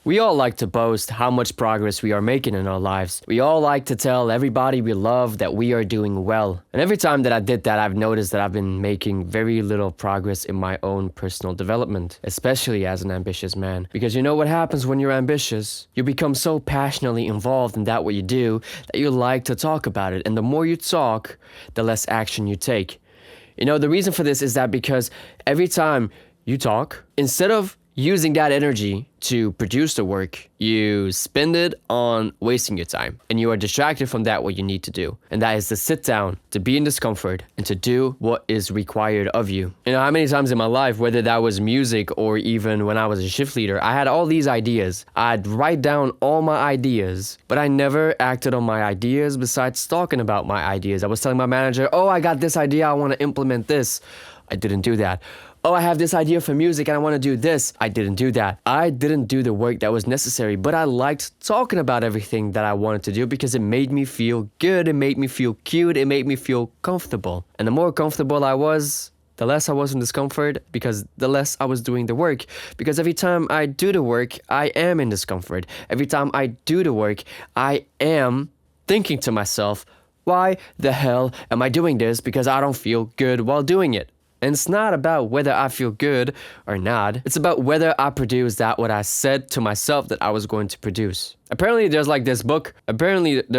We all like to boast how much progress we are making in our lives. We all like to tell everybody we love that we are doing well. And every time that I did that, I've noticed that I've been making very little progress in my own personal development, especially as an ambitious man. Because you know what happens when you're ambitious? You become so passionately involved in that what you do that you like to talk about it. And the more you talk, the less action you take. You know, the reason for this is that because every time you talk, instead of using that energy to produce the work, you spend it on wasting your time. And you are distracted from that what you need to do. And that is to sit down, to be in discomfort, and to do what is required of you. You know, how many times in my life, whether that was music or even when I was a shift leader, I had all these ideas. I'd write down all my ideas, but I never acted on my ideas besides talking about my ideas. I was telling my manager, oh, I got this idea, I want to implement this. I didn't do that. Oh, I have this idea for music and I want to do this. I didn't do that. I didn't do the work that was necessary, but I liked talking about everything that I wanted to do because it made me feel good. It made me feel cute. It made me feel comfortable. And the more comfortable I was, the less I was in discomfort because the less I was doing the work. Because every time I do the work, I am in discomfort. Every time I do the work, I am thinking to myself, why the hell am I doing this? Because I don't feel good while doing it. And it's not about whether I feel good or not. It's about whether I produce that what I said to myself that I was going to produce. Apparently there's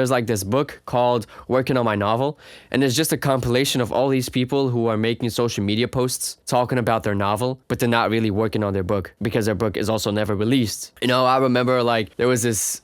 this book called Working on My Novel. And it's just a compilation of all these people who are making social media posts talking about their novel, but they're not really working on their book because their book is also never released. You know, I remember there was this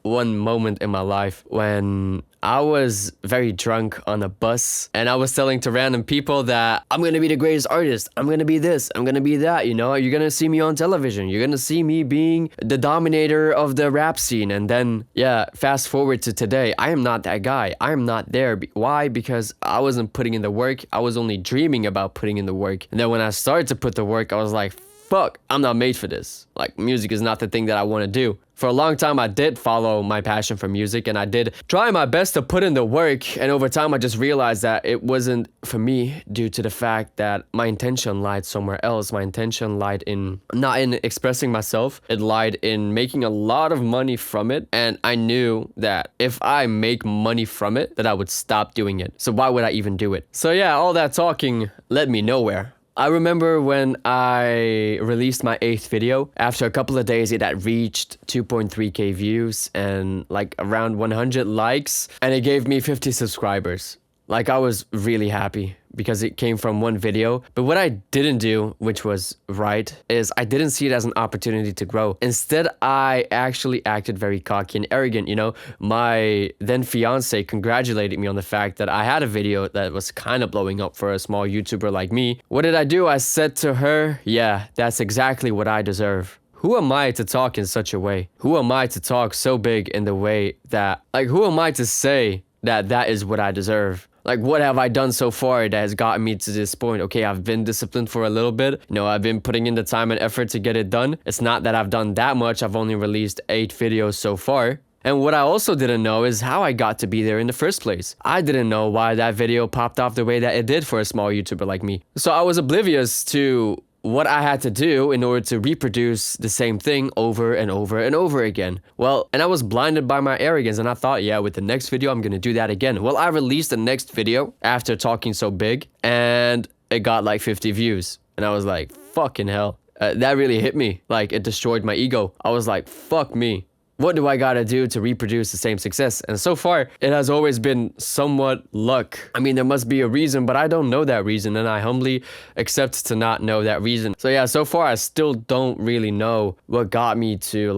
one moment in my life when I was very drunk on a bus and I was telling to random people that I'm going to be the greatest artist. I'm going to be this. I'm going to be that. You know, you're going to see me on television. You're going to see me being the dominator of the rap scene. And then, yeah, fast forward to today. I am not that guy. I am not there. Why? Because I wasn't putting in the work. I was only dreaming about putting in the work. And then when I started to put the work, I was like, fuck, I'm not made for this. Like, music is not the thing that I want to do. For a long time, I did follow my passion for music and I did try my best to put in the work. And over time, I just realized that it wasn't for me due to the fact that my intention lied somewhere else. My intention lied not in expressing myself. It lied in making a lot of money from it. And I knew that if I make money from it, that I would stop doing it. So why would I even do it? So yeah, all that talking led me nowhere. I remember when I released my 8th video, after a couple of days it had reached 2.3k views and around 100 likes, and it gave me 50 subscribers. I was really happy because it came from one video. But what I didn't do, which was right, is I didn't see it as an opportunity to grow. Instead, I actually acted very cocky and arrogant. You know, my then fiance congratulated me on the fact that I had a video that was kind of blowing up for a small YouTuber like me. What did I do? I said to her, yeah, that's exactly what I deserve. Who am I to talk in such a way? Who am I to talk so big in the way that, who am I to say that that is what I deserve? What have I done so far that has gotten me to this point? Okay, I've been disciplined for a little bit. You know, I've been putting in the time and effort to get it done. It's not that I've done that much. I've only released 8 videos so far. And what I also didn't know is how I got to be there in the first place. I didn't know why that video popped off the way that it did for a small YouTuber like me. So I was oblivious to what I had to do in order to reproduce the same thing over and over and over again. Well, and I was blinded by my arrogance and I thought, yeah, with the next video, I'm gonna do that again. Well, I released the next video after talking so big and it got 50 views. And I was like, fucking hell. That really hit me. It destroyed my ego. I was like, fuck me. What do I gotta do to reproduce the same success? And so far, it has always been somewhat luck. I mean, there must be a reason, but I don't know that reason, and I humbly accept to not know that reason. So yeah, so far, I still don't really know what got me to,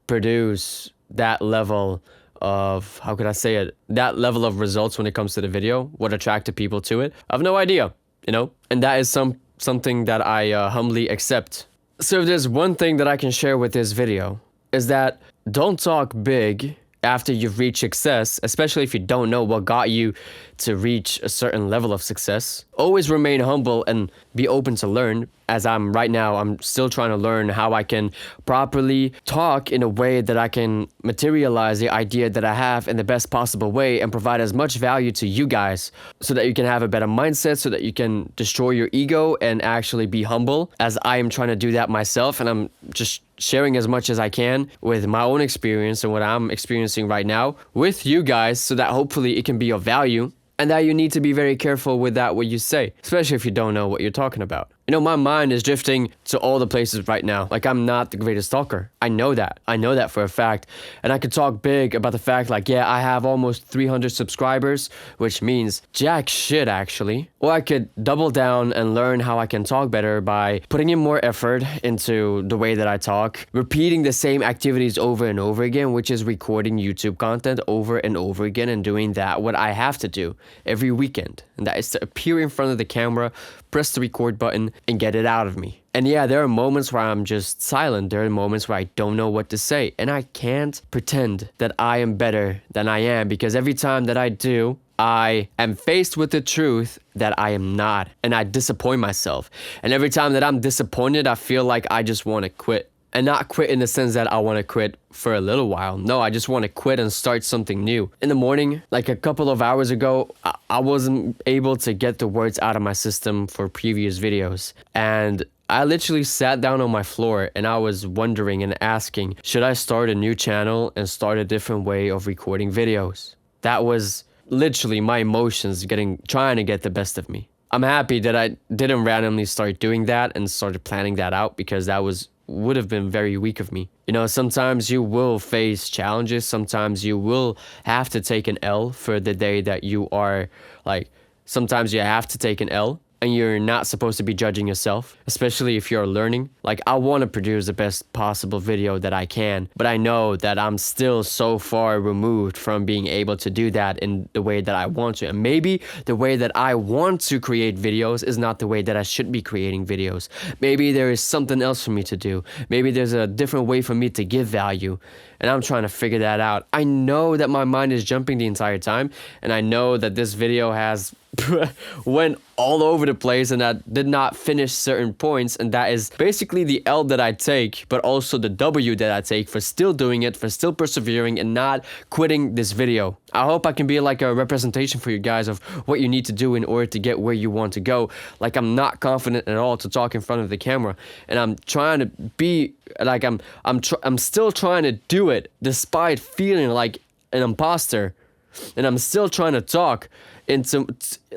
produce that level of, how could I say it? That level of results when it comes to the video, what attracted people to it. I have no idea, you know? And that is something that I humbly accept. So if there's one thing that I can share with this video, is that don't talk big after you've reached success, especially if you don't know what got you to reach a certain level of success. Always remain humble and be open to learn. As right now, I'm still trying to learn how I can properly talk in a way that I can materialize the idea that I have in the best possible way and provide as much value to you guys so that you can have a better mindset, so that you can destroy your ego and actually be humble, as I am trying to do that myself. And I'm just sharing as much as I can with my own experience and what I'm experiencing right now with you guys so that hopefully it can be of value. And that you need to be very careful with that what you say, especially if you don't know what you're talking about. You know, my mind is drifting to all the places right now. Like, I'm not the greatest talker. I know that. I know that for a fact. And I could talk big about the fact, like, yeah, I have almost 300 subscribers, which means jack shit, actually. Or I could double down and learn how I can talk better by putting in more effort into the way that I talk, repeating the same activities over and over again, which is recording YouTube content over and over again and doing that, what I have to do every weekend. And that is to appear in front of the camera, press the record button, and get it out of me. And yeah, there are moments where I'm just silent. There are moments where I don't know what to say. And I can't pretend that I am better than I am, because every time that I do, I am faced with the truth that I am not. And I disappoint myself. And every time that I'm disappointed, I feel like I just want to quit. And not quit in the sense that I want to quit for a little while. No, I just want to quit and start something new. In the morning, like a couple of hours ago, I wasn't able to get the words out of my system for previous videos. And I literally sat down on my floor and I was wondering and asking, should I start a new channel and start a different way of recording videos? That was literally my emotions trying to get the best of me. I'm happy that I didn't randomly start doing that and started planning that out, because that would have been very weak of me. You know, sometimes you will face challenges. Sometimes you will have to take an L for the day that you are like, sometimes you have to take an L. And you're not supposed to be judging yourself, especially if you're learning. Like, I want to produce the best possible video that I can, but I know that I'm still so far removed from being able to do that in the way that I want to. And maybe the way that I want to create videos is not the way that I should be creating videos. Maybe there is something else for me to do. Maybe there's a different way for me to give value. And I'm trying to figure that out. I know that my mind is jumping the entire time, and I know that this video has went all over the place and I did not finish certain points, and that is basically the L that I take, but also the W that I take for still doing it, for still persevering and not quitting this video. I hope I can be like a representation for you guys of what you need to do in order to get where you want to go. Like, I'm not confident at all to talk in front of the camera, and I'm trying to be like, I'm still trying to do it despite feeling like an imposter, and I'm still trying to talk into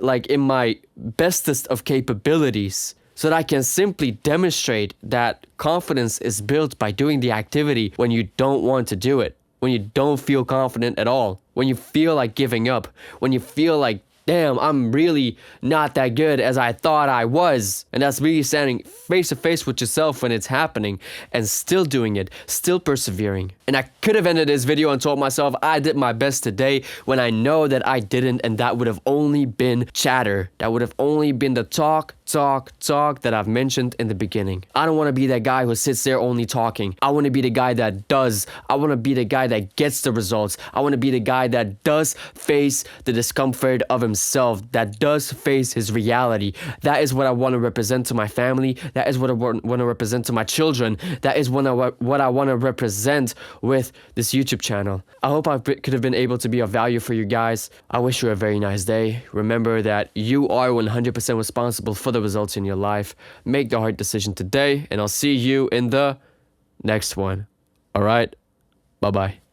like in my bestest of capabilities, so that I can simply demonstrate that confidence is built by doing the activity when you don't want to do it, when you don't feel confident at all, when you feel like giving up, when you feel like, damn, I'm really not that good as I thought I was. And that's really standing face to face with yourself when it's happening and still doing it, still persevering. And I could have ended this video and told myself I did my best today, when I know that I didn't, and that would have only been chatter. That would have only been the talk that I've mentioned in the beginning. I don't want to be that guy who sits there only talking. I want to be the guy that does. I want to be the guy that gets the results. I want to be the guy that does face the discomfort of himself, that does face his reality. That is what I want to represent to my family. That is what I want to represent to my children. That is what I want to represent with this YouTube channel. I hope I could have been able to be of value for you guys. I wish you a very nice day. Remember that you are 100% responsible for the results in your life. Make the hard decision today, and I'll see you in the next one. All right, bye bye.